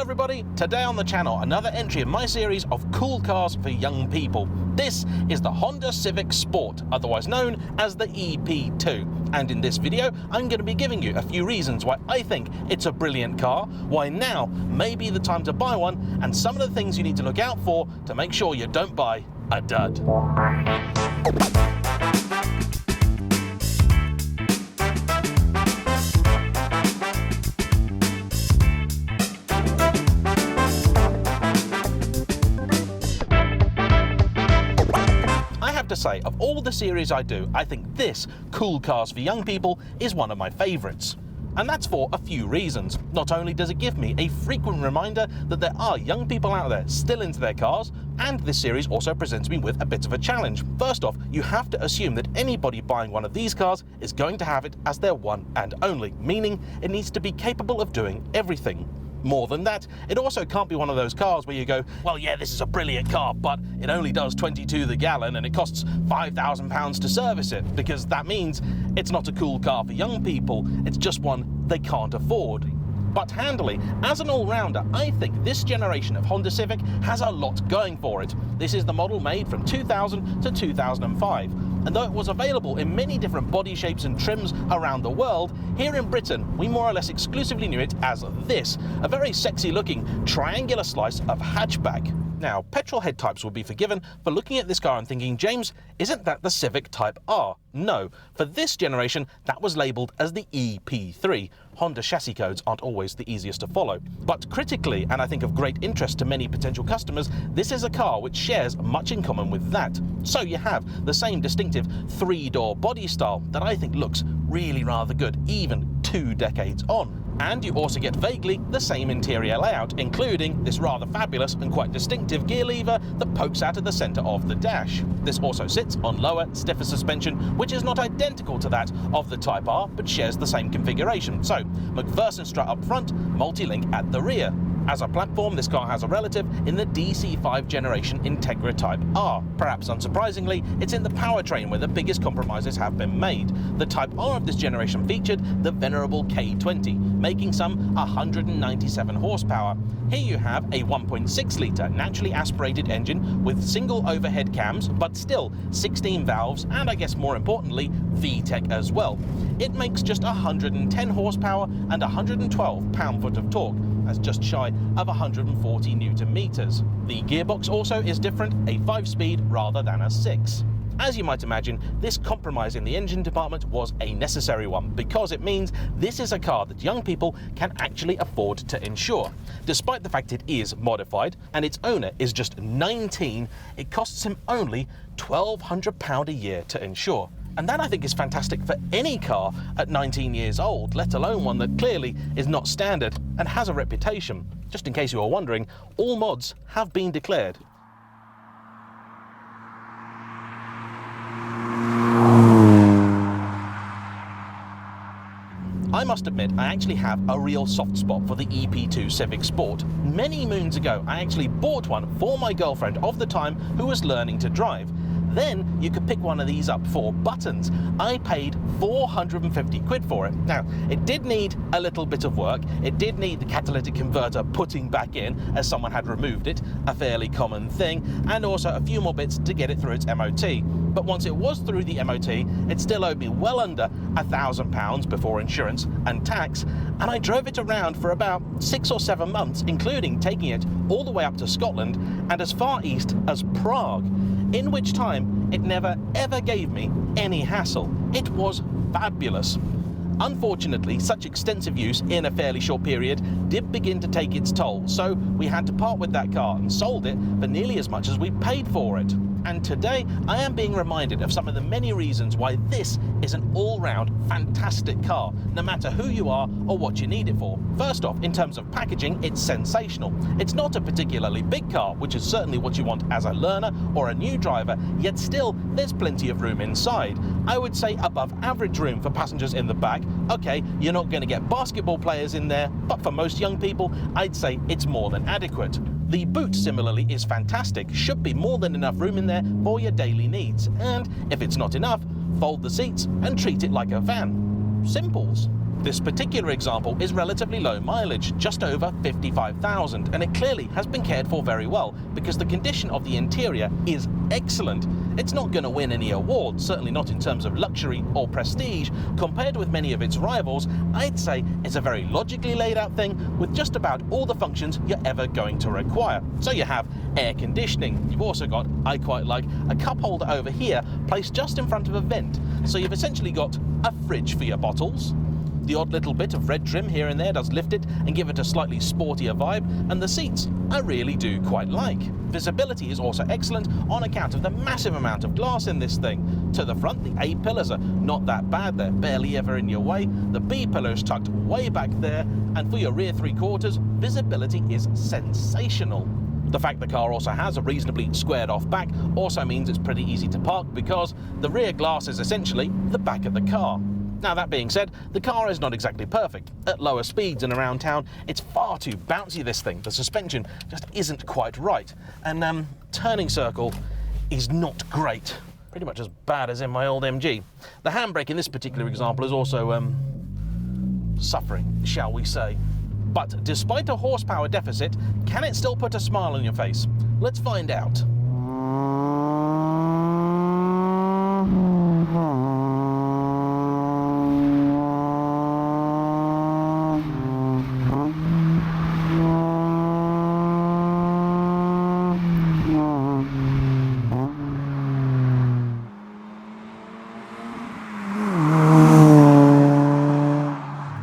everybody, today on the channel another entry in my series of cool cars for young people. This is the Honda Civic Sport, otherwise known as the EP2, and in this video I'm going to be giving you a few reasons why I think it's a brilliant car, why now may be the time to buy one, and some of the things you need to look out for to make sure you don't buy a dud. To say, of all the series I do, I think this, Cool Cars for Young People, is one of my favourites. And that's for a few reasons. Not only does it give me a frequent reminder that there are young people out there still into their cars, and this series also presents me with a bit of a challenge. First off, you have to assume that anybody buying one of these cars is going to have it as their one and only, meaning it needs to be capable of doing everything. More than that, it also can't be one of those cars where you go, well, yeah, this is a brilliant car, but it only does 22 the gallon and it costs £5,000 to service it, because that means it's not a cool car for young people, it's just one they can't afford. But handily, as an all-rounder, I think this generation of Honda Civic has a lot going for it. This is the model made from 2000 to 2005, and though it was available in many different body shapes and trims around the world, here in Britain we more or less exclusively knew it as this, a very sexy looking triangular slice of hatchback. Now, petrol head types will be forgiven for looking at this car and thinking, James, isn't that the Civic Type R? No, for this generation that was labelled as the EP3. Honda chassis codes aren't always the easiest to follow. But critically, and I think of great interest to many potential customers, this is a car which shares much in common with that. So you have the same distinctive three-door body style that I think looks really rather good, even 2 decades on. And you also get vaguely the same interior layout, including this rather fabulous and quite distinctive gear lever that pokes out at the centre of the dash. This also sits on lower, stiffer suspension, which is not identical to that of the Type R, but shares the same configuration. So, McPherson strut up front, multi-link at the rear. As a platform, this car has a relative in the DC5 generation Integra Type R. Perhaps unsurprisingly, it's in the powertrain where the biggest compromises have been made. The Type R of this generation featured the venerable K20, making some 197 horsepower. Here you have a 1.6 litre naturally aspirated engine with single overhead cams, but still 16 valves, and I guess more importantly, VTEC as well. It makes just 110 horsepower and 112 pound-foot of torque. That's just shy of 140 newton meters. The gearbox also is different, a 5-speed rather than a 6. As you might imagine, this compromise in the engine department was a necessary one, because it means this is a car that young people can actually afford to insure. Despite the fact it is modified and its owner is just 19, it costs him only £1,200 a year to insure. And that I think is fantastic for any car at 19 years old, let alone one that clearly is not standard and has a reputation. Just in case you are wondering, all mods have been declared. I must admit, I actually have a real soft spot for the EP2 Civic Sport. Many moons ago, I actually bought one for my girlfriend of the time who was learning to drive. Then you could pick one of these up for buttons. I paid 450 quid for it. Now, it did need a little bit of work. It did need the catalytic converter putting back in as someone had removed it, a fairly common thing, and also a few more bits to get it through its MOT. But once it was through the MOT, it still owed me well under £1,000 before insurance and tax, and I drove it around for about 6 or 7 months, including taking it all the way up to Scotland and as far east as Prague, in which time it never ever gave me any hassle. It was fabulous. Unfortunately, such extensive use in a fairly short period did begin to take its toll, so we had to part with that car and sold it for nearly as much as we paid for it. And today I am being reminded of some of the many reasons why this is an all-round fantastic car, no matter who you are or what you need it for. First off, in terms of packaging, it's sensational. It's not a particularly big car, which is certainly what you want as a learner or a new driver, yet still there's plenty of room inside. I would say above average room for passengers in the back. Okay, you're not going to get basketball players in there, but for most young people, I'd say it's more than adequate. The boot similarly is fantastic, should be more than enough room in there for your daily needs, and if it's not enough, fold the seats and treat it like a van. Simples. This particular example is relatively low mileage, just over 55,000, and it clearly has been cared for very well because the condition of the interior is excellent. It's not going to win any awards, certainly not in terms of luxury or prestige. Compared with many of its rivals, I'd say it's a very logically laid out thing with just about all the functions you're ever going to require. So you have air conditioning, you've also got, I quite like, a cup holder over here placed just in front of a vent. So you've essentially got a fridge for your bottles. The odd little bit of red trim here and there does lift it and give it a slightly sportier vibe, and the seats I really do quite like. Visibility is also excellent on account of the massive amount of glass in this thing. To the front, the A pillars are not that bad, they're barely ever in your way. The B pillar is tucked way back there, and for your rear three-quarters, visibility is sensational. The fact the car also has a reasonably squared off back also means it's pretty easy to park because the rear glass is essentially the back of the car. Now, that being said, the car is not exactly perfect. At lower speeds and around town, it's far too bouncy, this thing. The suspension just isn't quite right. And turning circle is not great. Pretty much as bad as in my old MG. The handbrake in this particular example is also suffering, shall we say. But despite a horsepower deficit, can it still put a smile on your face? Let's find out.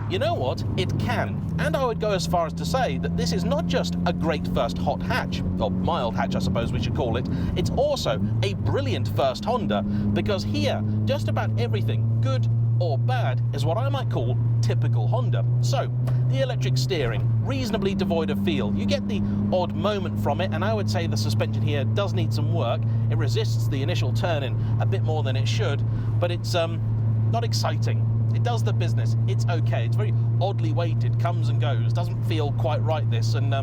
You know what? It can. And I would go as far as to say that this is not just a great first hot hatch, or mild hatch I suppose we should call it, it's also a brilliant first Honda, because here, just about everything, good or bad, is what I might call typical Honda. So, the electric steering, reasonably devoid of feel. You get the odd moment from it, and I would say the suspension here does need some work. It resists the initial turn-in a bit more than it should, but it's not exciting. It does the business, it's okay, it's very oddly weighted, comes and goes, doesn't feel quite right this, and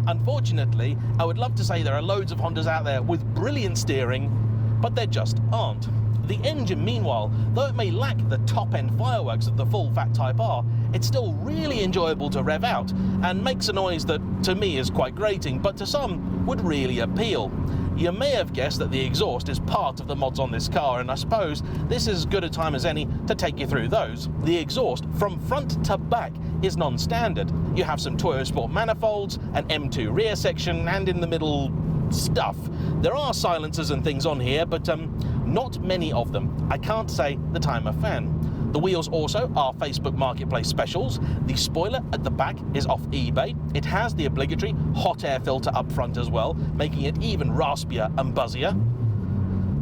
unfortunately, I would love to say there are loads of Hondas out there with brilliant steering, but there just aren't. The engine, meanwhile, though it may lack the top-end fireworks of the full Fat Type R, it's still really enjoyable to rev out, and makes a noise that, to me, is quite grating, but to some would really appeal. You may have guessed that the exhaust is part of the mods on this car, and I suppose this is as good a time as any to take you through those. The exhaust from front to back is non-standard. You have some Toyo Sport manifolds, an M2 rear section, and in the middle stuff. There are silencers and things on here, but not many of them. I can't say that I'm a fan. The wheels also are Facebook Marketplace specials. The spoiler at the back is off eBay. It has the obligatory hot air filter up front as well, making it even raspier and buzzier.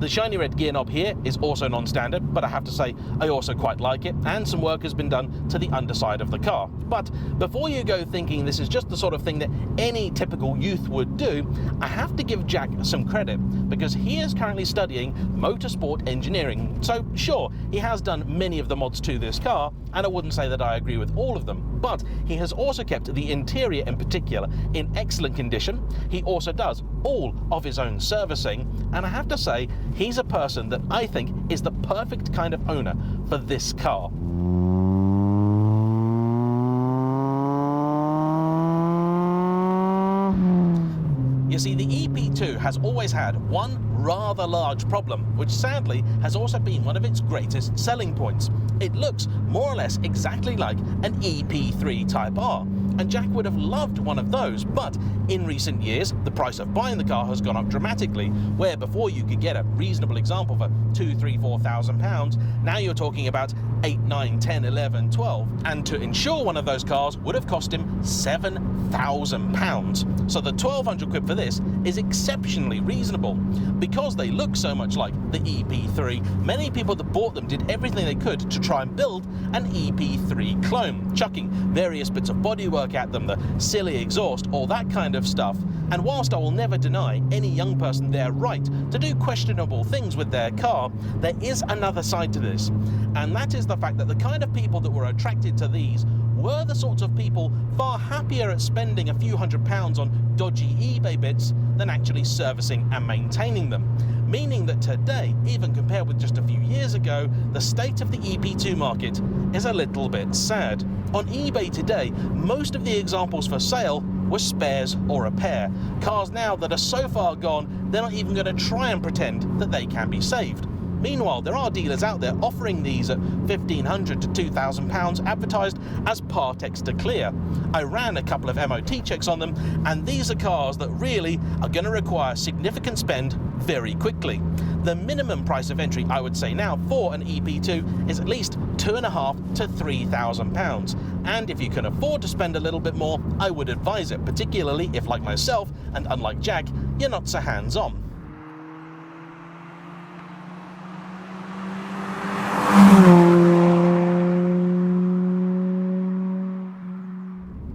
The shiny red gear knob here is also non-standard, but I have to say I also quite like it, and some work has been done to the underside of the car. But before you go thinking this is just the sort of thing that any typical youth would do, I have to give Jack some credit, because he is currently studying motorsport engineering. So sure, he has done many of the mods to this car, and I wouldn't say that I agree with all of them, but he has also kept the interior in particular in excellent condition. He also does all of his own servicing, and I have to say he's a person that I think is the perfect kind of owner for this car. You see, the EP2 has always had one rather large problem, which sadly has also been one of its greatest selling points. It looks more or less exactly like an EP3 Type R, and Jack would have loved one of those, but in recent years the price of buying the car has gone up dramatically, where before you could get a reasonable example for £2,000, £3,000, £4,000, now you're talking about 8, 9, 10, 11, 12, and to insure one of those cars would have cost him £7,000. So the 1,200 quid for this is exceptionally reasonable. Because they look so much like the EP3, many people that bought them did everything they could to try and build an EP3 clone, chucking various bits of bodywork at them, the silly exhaust, all that kind of stuff. And whilst I will never deny any young person their right to do questionable things with their car, there is another side to this, and that is the fact that the kind of people that were attracted to these were the sorts of people far happier at spending a few £100s on dodgy eBay bits than actually servicing and maintaining them. meaning that today, even compared with just a few years ago, the state of the EP2 market is a little bit sad. On eBay today, most of the examples for sale were spares or repair. Cars now that are so far gone, they're not even going to try and pretend that they can be saved. Meanwhile, there are dealers out there offering these at £1,500 to £2,000 advertised as Partex to clear. I ran a couple of MOT checks on them, and these are cars that really are going to require significant spend very quickly. The minimum price of entry, I would say now, for an EP2 is at least £2,500 to £3,000. And if you can afford to spend a little bit more, I would advise it, particularly if, like myself, and unlike Jack, you're not so hands-on.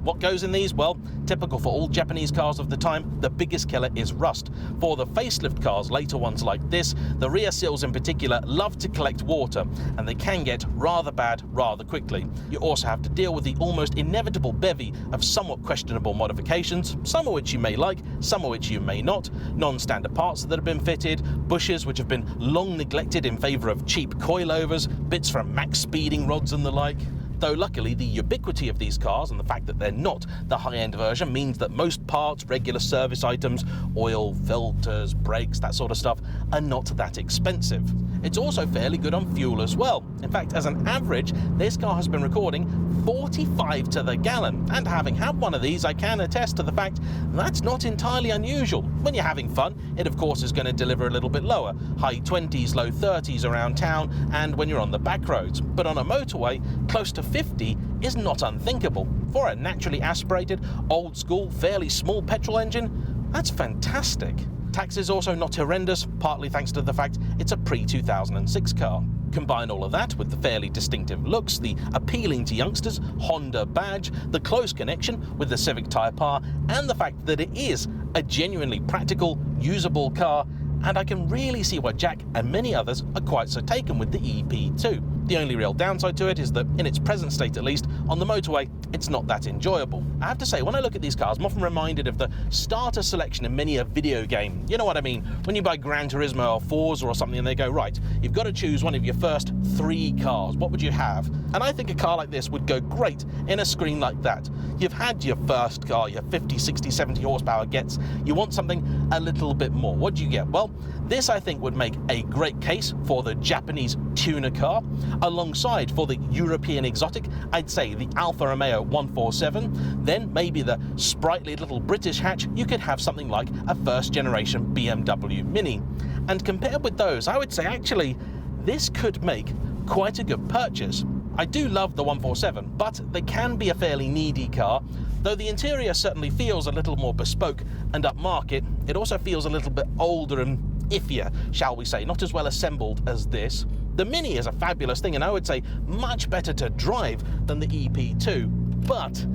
What goes in these? Well, typical for all Japanese cars of the time, the biggest killer is rust. For the facelift cars, later ones like this, the rear seals in particular love to collect water, and they can get rather bad rather quickly. You also have to deal with the almost inevitable bevy of somewhat questionable modifications, some of which you may like, some of which you may not, non-standard parts that have been fitted, bushes which have been long neglected in favour of cheap coilovers, bits from max speeding rods and the like. Though luckily the ubiquity of these cars and the fact that they're not the high-end version means that most parts, regular service items, oil, filters, brakes, that sort of stuff, are not that expensive. It's also fairly good on fuel as well. In fact, as an average, this car has been recording 45 to the gallon, and having had one of these, I can attest to the fact that's not entirely unusual. When you're having fun, it of course is going to deliver a little bit lower, high 20s, low 30s around town, and when you're on the back roads. But on a motorway, close to 50 is not unthinkable. For a naturally aspirated, old school, fairly small petrol engine, that's fantastic. Tax is also not horrendous, partly thanks to the fact it's a pre-2006 car. Combine all of that with the fairly distinctive looks, the appealing to youngsters Honda badge, the close connection with the Civic Type R, and the fact that it is a genuinely practical, usable car, and I can really see why Jack and many others are quite so taken with the EP2. The only real downside to it is that, in its present state at least, on the motorway, it's not that enjoyable. I have to say, when I look at these cars, I'm often reminded of the starter selection in many a video game. You know what I mean? When you buy Gran Turismo or Forza or something and they go, right, you've got to choose one of your first 3 cars. What would you have? And I think a car like this would go great in a screen like that. You've had your first car, your 50, 60, 70 horsepower gets. You want something a little bit more. What do you get? Well, this I think would make a great case for the Japanese tuner car. Alongside, for the European exotic, I'd say the Alfa Romeo 147. Then maybe the sprightly little British hatch, you could have something like a first generation BMW Mini. And compared with those, I would say actually this could make quite a good purchase. I do love the 147, but they can be a fairly needy car. Though the interior certainly feels a little more bespoke and upmarket, it also feels a little bit older and iffier, shall we say, not as well assembled as this. The Mini is a fabulous thing, and I would say much better to drive than the EP2, but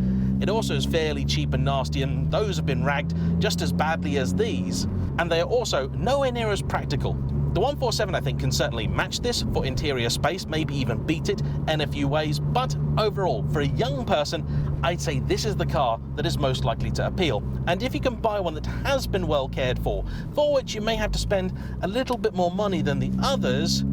it also is fairly cheap and nasty, and those have been ragged just as badly as these. And they are also nowhere near as practical. The 147, I think, can certainly match this for interior space, maybe even beat it in a few ways, but overall, for a young person, I'd say this is the car that is most likely to appeal. And if you can buy one that has been well cared for which you may have to spend a little bit more money than the others,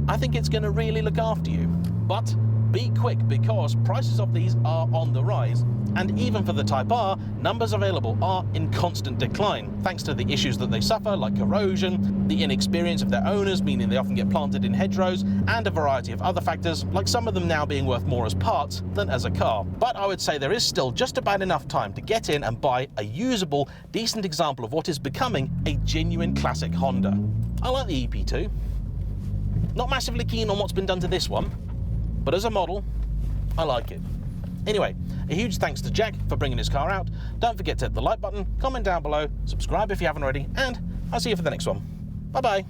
I think it's going to really look after you. But be quick, because prices of these are on the rise, and even for the Type R, numbers available are in constant decline, thanks to the issues that they suffer, like corrosion, the inexperience of their owners, meaning they often get planted in hedgerows, and a variety of other factors, like some of them now being worth more as parts than as a car. But I would say there is still just about enough time to get in and buy a usable, decent example of what is becoming a genuine classic Honda. I like the EP2. Not massively keen on what's been done to this one, but as a model, I like it. Anyway, a huge thanks to Jack for bringing his car out. Don't forget to hit the like button, comment down below, subscribe if you haven't already, and I'll see you for the next one. Bye-bye.